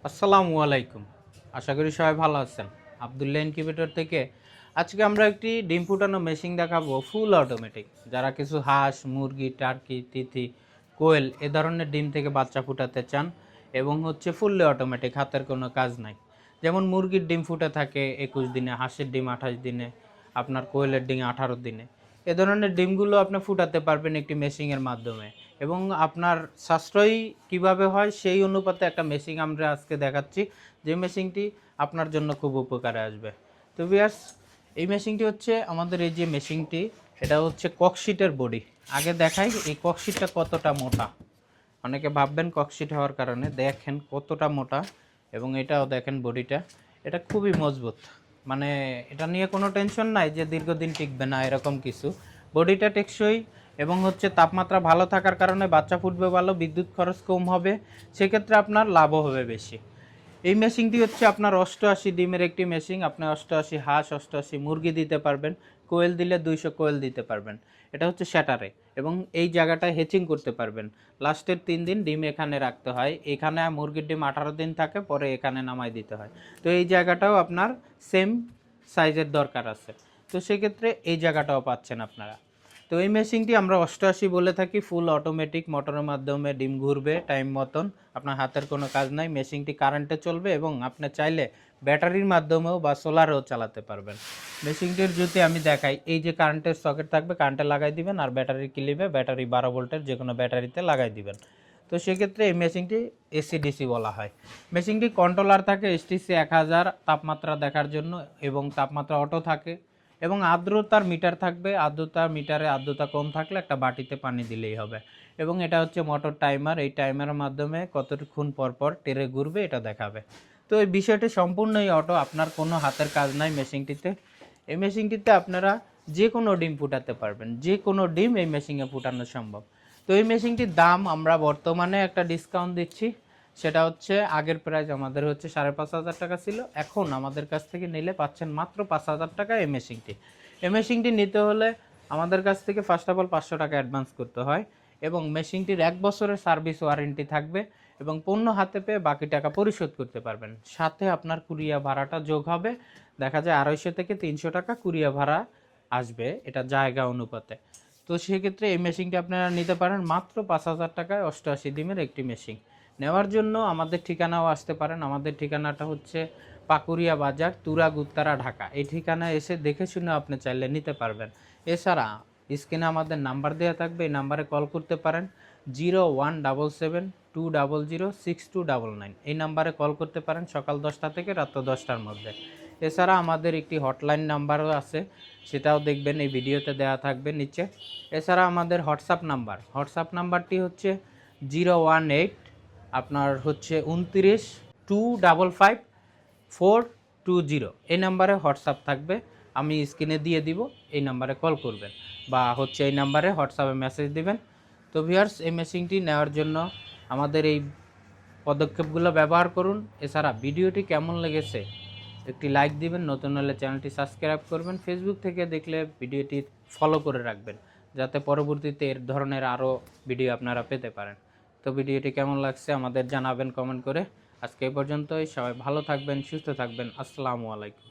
আসসালামু আলাইকুম। আশা করি সবাই ভালো আছেন। আব্দুল্লাহ ইনকিউবেটর থেকে আজকে আমরা একটি ডিম ফুটানো মেশিন দেখাবো, ফুল অটোমেটিক। যারা কিছু হাঁস, মুরগি, টার্কি, তিতি, কোয়েল এ ধরনের ডিম থেকে বাচ্চা ফুটাতে চান এবং ফুললি অটোমেটিক, হাতের কোনো কাজ নাই। যেমন মুরগির ডিম ফুটে থাকে 21 দিনে, হাঁসের ডিম 28 দিনে, আপনার কোয়েলের ডিম 18 দিনে। এ ধরনের ডিমগুলো আপনি ফুটাতে পারবেন একটি মেশিনের মাধ্যমে, এবং আপনার সাশ্রয়ী কিভাবে হয় সেই অনুপাতে একটা মেশিন আমরা আজকে দেখাচ্ছি, যে মেশিনটি আপনার জন্য খুব উপকারে আসবে। তো ভিউয়ার্স, এই মেশিনটি আমাদের এই যে মেশিনটি, এটা ককশিটের বডি। আগে দেখাই এই ককশিটটা কতটা মোটা। অনেকে ভাববেন ককশিট হওয়ার কারণে, দেখেন কতটা মোটা, এবং এটাও দেখেন বডিটা, এটা খুবই মজবুত। মানে এটা নিয়ে কোনো টেনশন নাই যে দীর্ঘদিন টিকবে না এরকম কিছু। বডিটা টেকসই, এবং তাপমাত্রা ভালো থাকার কারণে বাচ্চা ফুটবে ভালো, বিদ্যুৎ খরচ কম হবে, সেক্ষেত্রে আপনার লাভও হবে বেশি। এই মেশিনটি আপনার 88 ডিমের একটি মেশিন। আপনি 88 হাঁস, 88 মুরগি দিতে পারবেন। কোয়েল দিলে 200 কোয়েল দিতে পারবেন। এটা শ্যাটারে, এবং এই জায়গাটায় হেচিং করতে পারবেন। লাস্টের 3 দিন ডিম এখানে রাখতে হয়। এখানে মুরগির ডিম 18 দিন থাকে, পরে এখানে নামাই দিতে হয়। তো এই জায়গাটাও আপনার সেম সাইজের দরকার আছে। তো সেক্ষেত্রে এই জায়গাটাও পাচ্ছেন আপনারা। তো এই মেশিনটি আমরা 88 বলে থাকি। ফুল অটোমেটিক, মোটরের মাধ্যমে ডিম ঘুরবে টাইম মতন, আপনার হাতের কোনো কাজ নাই। মেশিনটি কারেন্টে চলবে, এবং আপনি চাইলে ব্যাটারির মাধ্যমেও বা সোলারেও চালাতে পারবেন। মেশিনটির যদি আমি দেখাই, এই যে কারেন্টের সকেট থাকবে, কারেন্টে লাগাই দিবেন, আর ব্যাটারি ক্লিপে ব্যাটারি 12 ভোল্টের যে কোনো ব্যাটারিতে লাগাই দিবেন। তো সেক্ষেত্রে এই মেশিনটি এসিডিসি বলা হয়। মেশিনটি কন্ট্রোলার থাকে এসটিসি 1000 তাপমাত্রা দেখার জন্য, এবং তাপমাত্রা অটো থাকে, এবং আর্দ্রতার মিটার থাকবে। আর্দ্রতার মিটারে আর্দ্রতা কম থাকলে একটা বাটিতে পানি দিলেই হবে। এবং এটা মোটর টাইমার। এই টাইমারের মাধ্যমে কতক্ষণ পর পর টেরে ঘুরবে এটা দেখাবে। তো এই বিষয়টি সম্পূর্ণই অটো, আপনার কোনো হাতের কাজ নাই মেশিনটিতে। এই মেশিনটিতে আপনারা যে কোনো ডিম ফুটাতে পারবেন, যে কোনো ডিম এই মেশিনে ফুটানো সম্ভব। তো এই মেশিনটির দাম আমরা বর্তমানে একটা ডিসকাউন্ট দিচ্ছি। সেটা আগের প্রাইস আমাদের 5,500 টাকা ছিল। এখন আমাদের কাছ থেকে নিলে পাচ্ছেন মাত্র 5,000 টাকা এই মেশিনটি। এই মেশিনটি নিতে হলে আমাদের কাছ থেকে ফার্স্ট অফ অল 500 টাকা অ্যাডভান্স করতে হয়, এবং মেশিনটির 1 বছরের সার্ভিস ওয়ারেন্টি থাকবে, এবং পণ্য হাতে পেয়ে বাকি টাকা পরিশোধ করতে পারবেন। সাথে আপনার কুরিয়া ভাড়াটা যোগ হবে। দেখা যায় 250 থেকে 300 টাকা কুরিয়া ভাড়া আসবে, এটা জায়গা অনুপাতে। তো সেক্ষেত্রে এই মেশিনটি আপনারা নিতে পারেন মাত্র 5,000 টাকায় 88 ডিমের একটি মেশিন। নেওয়ার জন্য আমাদের ঠিকানাও আসতে পারেন। আমাদের ঠিকানাটা পাকুরিয়া বাজার, তুরাগ, উত্তরা, ঢাকা। এই ঠিকানায় এসে দেখে শুনে আপনি চাইলে নিতে পারবেন। এছাড়া স্ক্রিনে আমাদের নাম্বার দেওয়া থাকবে, এই নাম্বারে কল করতে পারেন 0177200629। এই নাম্বারে কল করতে পারেন সকাল 10টা থেকে রাত 10টার মধ্যে। এছাড়া আমাদের একটি হটলাইন নাম্বারও আছে, সেটাও দেখবেন এই ভিডিওতে দেওয়া থাকবে নিচে। এছাড়া আমাদের হোয়াটসঅ্যাপ নাম্বারটি 018 আপনার 29255420। এই নাম্বারে হোয়াটসঅ্যাপ থাকবে, আমি স্ক্রিনে দিয়ে দিব। এই নাম্বারে কল করবেন, বা এই নাম্বারে হোয়াটসঅ্যাপে মেসেজ দিবেন। তো ভিউয়ার্স, এই মেশিনটি নেওয়ার জন্য আমাদের এই পদক্ষেপগুলো ব্যবহার করুন। এছাড়া ভিডিওটি কেমন লেগেছে একটি লাইক দিবেন, নতুন হলে চ্যানেলটি সাবস্ক্রাইব করবেন, ফেসবুক থেকে দেখলে ভিডিওটি ফলো করে রাখবেন, যাতে পরবর্তীতে এর ধরনের আরও ভিডিও আপনারা পেতে পারেন। তো ভিডিওটি কেমন লাগছে আমাদের জানাবেন কমেন্ট করে। আজকে এই পর্যন্তই। সবাই ভালো থাকবেন, সুস্থ থাকবেন। আসসালামু আলাইকুম।